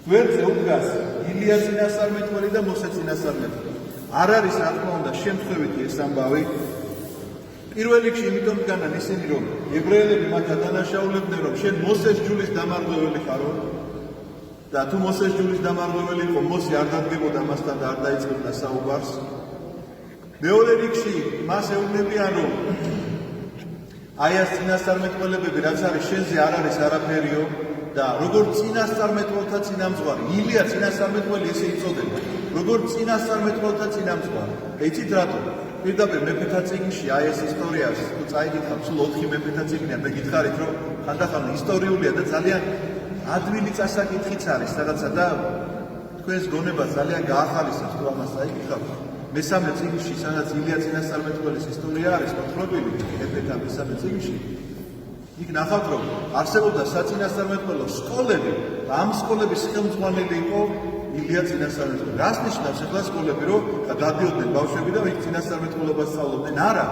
გვერდზე უდგას ილია წინასწარმეტყველი და მოსე წინასწარმეტყველი. არ არის რა თქმა უნდა შემთხვევითი ეს ამბავი. პირველ რიგში იმიტომ დგანან ისინი რომ ებრაელები მათ ადანაშაულებდნენ რომ შენ მოსეს ჯულის დამარღვეველი ხარო და თუ მოსეს ჯულის დამარღვეველი იყო მოსე არ დადგებოდა მასთან და არ დაიწყებდა საუბარს. მეორე რიგში მას ეუბნებიან რომ აი ეს წინასწარმეტყველებები რაც არის შენზე არ არის არაფერიო და როგორც წინასწარმეტყველთა წინამძღვარი ილია წინასწარმეტყველი ესე იწოდება როგორც წინასწარმეტყველთა წინამძღვარი ეცით რატო პირდაპირ მეფეთა წიგნში აი ეს ისტორიას თუ წაიგითხავთ სულ 4 მეფეთა წიგნია მე გითხარით რომ ხანდახან ისტორიულია და ძალიან ადვილი წასაკითხიც არის რაღაცა და თქვენს გონება ძალიან გაახალისებს თუ ამას წაიგითხავთ მესამე წიგნში სადაც ილია წინასწარმეტყველის ისტორია არის მოთხრობილი მეფეთა მესამე წიგნში იქ ნახავთ რომ არსებობდა საწინასწარმეტყველო სკოლები და ამ სკოლების ხელმძღვანელი იყო ილია წინასწარმეტყველი. რას ნიშნავს ახლა სკოლები რომ გადადიოდნენ ბავშვები და იქ წინასწარმეტყველობას სწავლობდნენ? არა,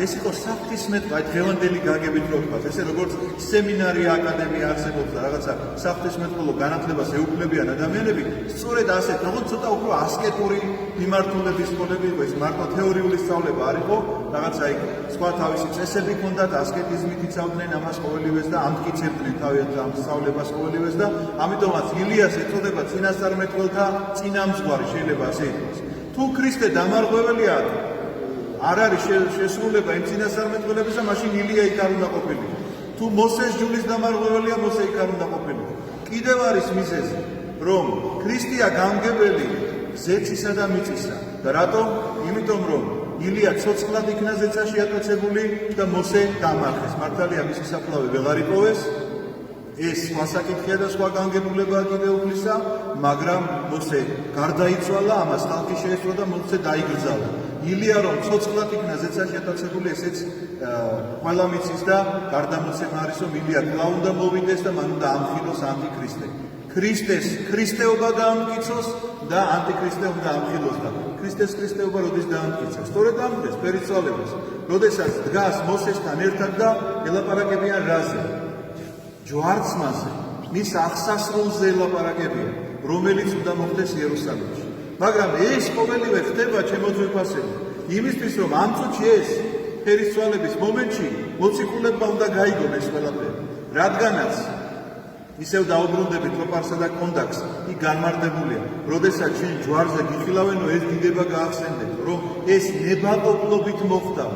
ეს იყო საფრთხისმეტყველო, აი დღევანდელი გაგებით რო ვთქვათ, ესე როგორც სემინარია, აკადემია არსებობს და რაღაცა საფრთხისმეტყველო განათლებას ეუფლებიან ადამიანები, სწორედ ასეთ, როგორც ცოტა უფრო ასკეტური მიმართულების სკოლები იყო, ეს მარტო თეორიული სწავლება არ იყო, რაღაცა იქ სხვა თავისი წესები ჰქონდათ, ასკეტიზმით იცავდნენ ამას ყოველივეს და ამტკიცებდნენ თავიანთ ამ სწავლებას ყოველივეს და ამიტომაც ილიას ეწოდება წინასწარმეტყველთა წინამძღვარი შეიძლება ასე ითქვას. თუ ქრისტე დამარღვეველია, არ არის შესრულება იმ წინასწარმეტყველებისა, მაშინ ილია იქ არ უნდა ყოფილიყო. თუ მოსეს ჯულის დამარღვეველია, მოსე იქ არ უნდა ყოფილიყო. კიდევ არის მიზეზი, რომ ქრისტეა გამგებელი ზეცისა და მიწისა. და რატომ? იმიტომ რომ ილია ცოცხლად იქნა ზეცაში ატაცებული და მოსე დამარხეს. მართალია მისი საფლავი ვეღარ იპოვეს. ეს სხვა საკითხია და სხვა განგებულებაა კიდევ უფლისა, მაგრამ მოსე გარდაიცვალა, ამას ხალხი შეესწრო და მოსე დაიგრძალა. ილია რომ ცოცხლად იქნა ზეცაში ატაცებული, ესეც ყველა მიცის და გარდამოცემა არის რომ ილია კვლავ უნდა მოვიდეს და მან უნდა ამხილოს ანტიქრისტე. ქრისტეს ქრისტეობა დაამტკიცოს და ანტიქრისტე უნდა ამხილოს და ქრისტეს ქრისტეობა როდის დაამტკიცოს? სწორედ ამდეს ფერისცვალებას, როდესაც დგას მოსესთან ერთად და ელაპარაკებიან რაზე? ჯვარცმაზე, მის აღსასრულზე ელაპარაკებიან, რომელიც უნდა მოხდეს იერუსალიმში. მაგრამ ეს ყოველივე ხდება ჩემო ძვირფასებო, იმისთვის რომ ამ წუთში ეს ფერისცვალების მომენტში მოციქულებმა უნდა გაიგონ ეს ყველაფერი. რადგანაც ისევ დაუბრუნდებით ოპარსა და კონდაკს, იქ განმარტებულია, როდესაც შენ ჯვარზე გიხილავენო ეს დიდება გაახსენდეთ, რომ ეს ნებადობლობით მოხდა.